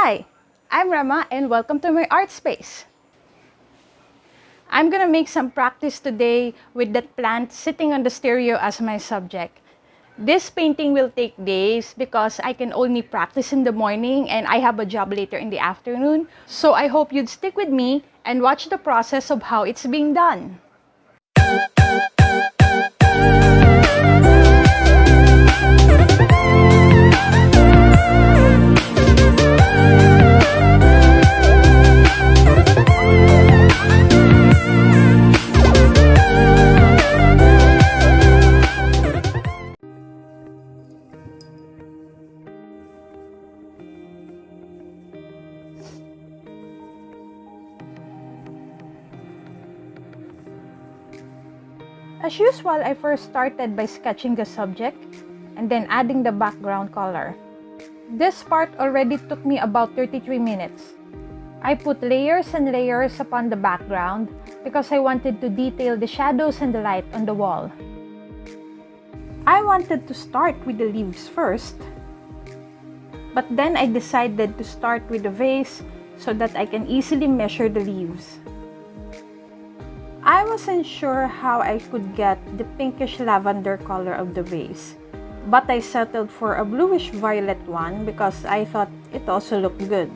Hi, I'm Rama and welcome to my art space. I'm gonna make some practice today with that plant sitting on the stereo as my subject. This painting will take days because I can only practice in the morning and I have a job later in the afternoon. So I hope you'd stick with me and watch the process of how it's being done. As usual, I first started by sketching the subject and then adding the background color. This part already took me about 33 minutes. I put layers and layers upon the background because I wanted to detail the shadows and the light on the wall. I wanted to start with the leaves first, but then I decided to start with the vase so that I can easily measure the leaves. I wasn't sure how I could get the pinkish lavender color of the vase, but I settled for a bluish violet one because I thought it also looked good.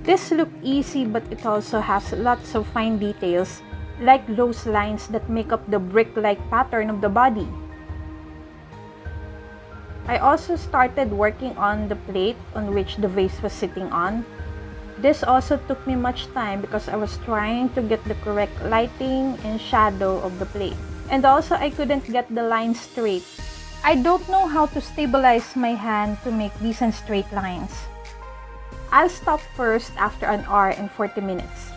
This looked easy, but it also has lots of fine details like those lines that make up the brick-like pattern of the body. I also started working on the plate on which the vase was sitting on. This also took me much time because I was trying to get the correct lighting and shadow of the plate. And also I couldn't get the line straight. I don't know how to stabilize my hand to make decent straight lines. I'll stop first after an hour and 40 minutes.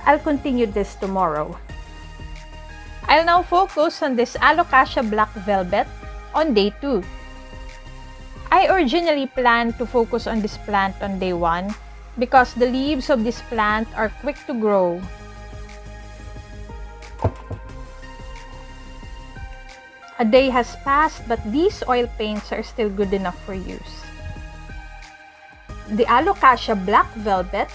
I'll continue this tomorrow. I'll now focus on this alocasia black velvet on day 2. I originally planned to focus on this plant on day 1 because the leaves of this plant are quick to grow. A day has passed, but these oil paints are still good enough for use. The alocasia black velvet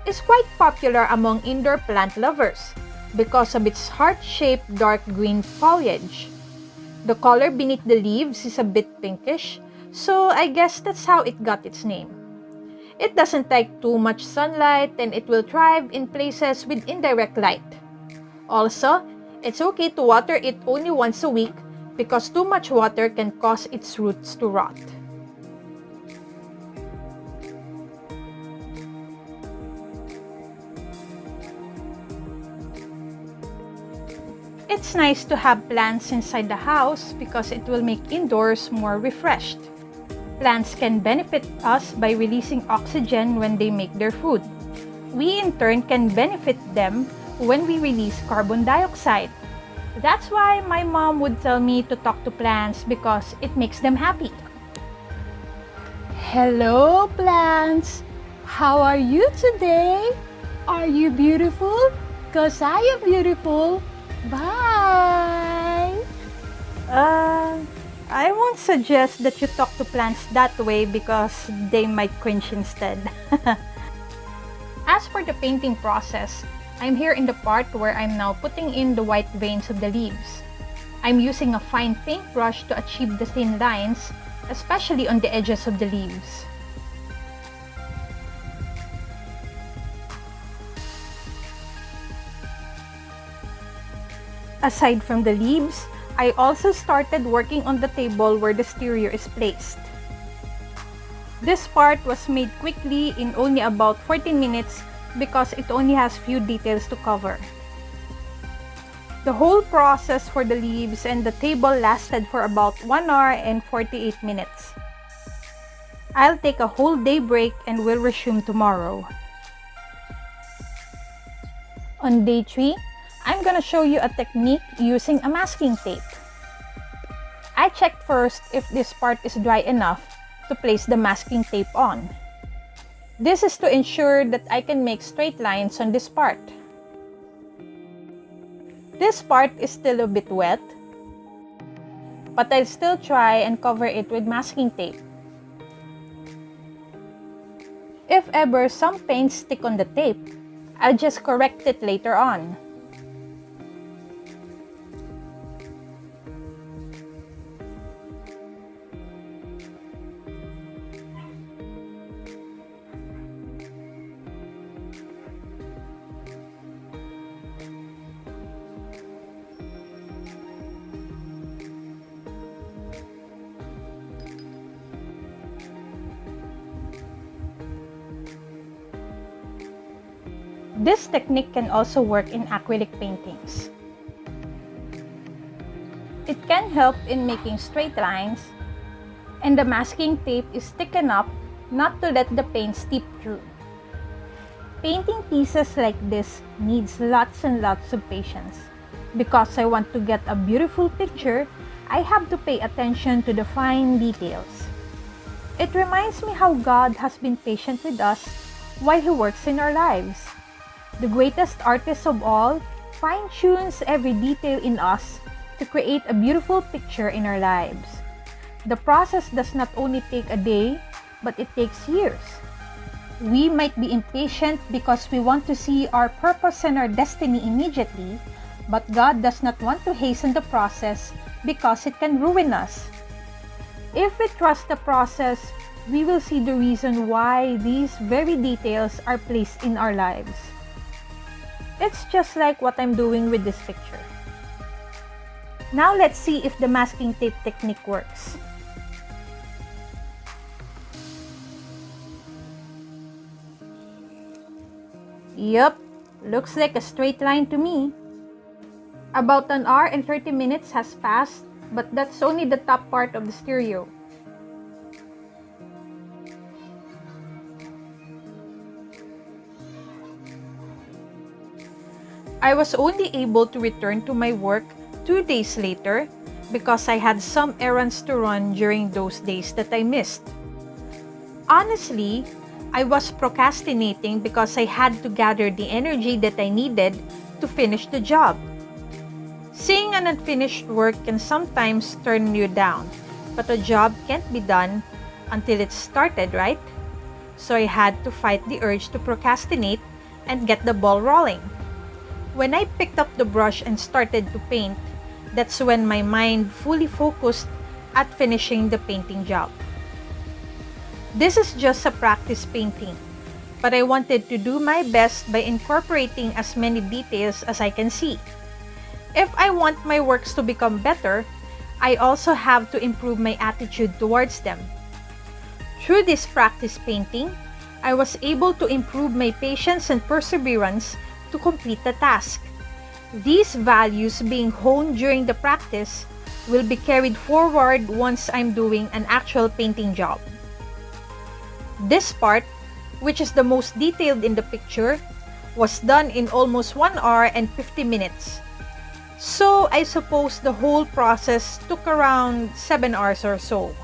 is quite popular among indoor plant lovers because of its heart-shaped dark green foliage. The color beneath the leaves is a bit pinkish, so I guess that's how it got its name. It doesn't take too much sunlight and it will thrive in places with indirect light. Also, it's okay to water it only once a week because too much water can cause its roots to rot. It's nice to have plants inside the house because it will make indoors more refreshed. Plants can benefit us by releasing oxygen when they make their food. We in turn can benefit them when we release carbon dioxide. That's why my mom would tell me to talk to plants because it makes them happy. Hello plants! How are you today? Are you beautiful? 'Cause I am beautiful. Bye! I won't suggest that you talk to plants that way because they might cringe instead. As for the painting process, I'm here in the part where I'm now putting in the white veins of the leaves. I'm using a fine paintbrush to achieve the thin lines, especially on the edges of the leaves. Aside from the leaves, I also started working on the table where the stereo is placed. This part was made quickly in only about 14 minutes because it only has few details to cover. The whole process for the leaves and the table lasted for about 1 hour and 48 minutes. I'll take a whole day break and will resume tomorrow. On day 3, I'm gonna show you a technique using a masking tape. I checked first if this part is dry enough to place the masking tape on. This is to ensure that I can make straight lines on this part. This part is still a bit wet, but I'll still try and cover it with masking tape. If ever some paints stick on the tape, I'll just correct it later on. This technique can also work in acrylic paintings. It can help in making straight lines, and the masking tape is thick enough not to let the paint seep through. Painting pieces like this needs lots and lots of patience. Because I want to get a beautiful picture, I have to pay attention to the fine details. It reminds me how God has been patient with us while He works in our lives. The greatest artist of all fine-tunes every detail in us to create a beautiful picture in our lives. The process does not only take a day, but it takes years. We might be impatient because we want to see our purpose and our destiny immediately, but God does not want to hasten the process because it can ruin us. If we trust the process, we will see the reason why these very details are placed in our lives. It's just like what I'm doing with this picture. Now let's see if the masking tape technique works. Yup, looks like a straight line to me. About an hour and 30 minutes has passed, but that's only the top part of the stereo. I was only able to return to my work 2 days later because I had some errands to run during those days that I missed. Honestly, I was procrastinating because I had to gather the energy that I needed to finish the job. Seeing an unfinished work can sometimes turn you down, but a job can't be done until it's started, right? So I had to fight the urge to procrastinate and get the ball rolling. When I picked up the brush and started to paint, that's when my mind fully focused at finishing the painting job. This is just a practice painting, but I wanted to do my best by incorporating as many details as I can see. If I want my works to become better, I also have to improve my attitude towards them. Through this practice painting, I was able to improve my patience and perseverance to complete the task. These values being honed during the practice will be carried forward once I'm doing an actual painting job. This part, which is the most detailed in the picture, was done in almost 1 hour and 50 minutes. So I suppose the whole process took around 7 hours or so.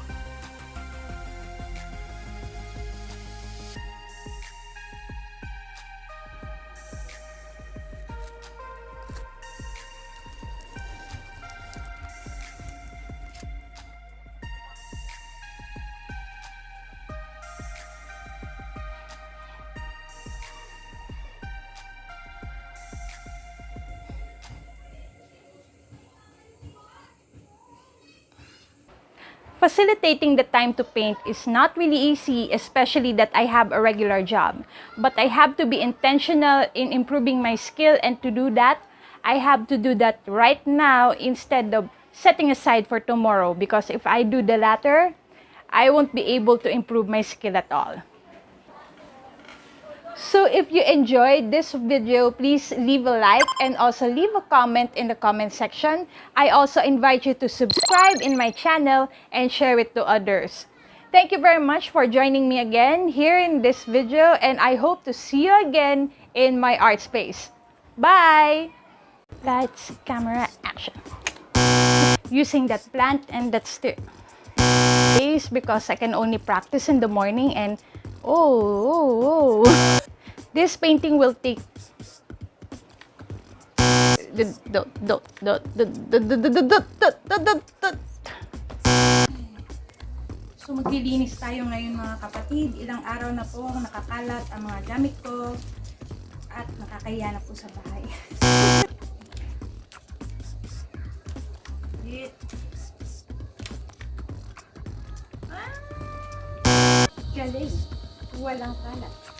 Facilitating the time to paint is not really easy, especially that I have a regular job. But I have to be intentional in improving my skill, and to do that, I have to do that right now instead of setting aside for tomorrow, because if I do the latter, I won't be able to improve my skill at all. So if you enjoyed this video, please leave a like and also leave a comment in the comment section. I also invite you to subscribe in my channel and share it to others. Thank you very much for joining me again here in this video, and I hope to see you again in my art space. Bye! Lights, camera, action. Using that plant and that stick. Days because I can only practice in the morning, and this painting will take So maglilinis tayo ngayon mga kapatid. Ilang araw na po nakakalat ang mga gamit ko at nakakahiya na po sa bahay. Galing. Walang kalat.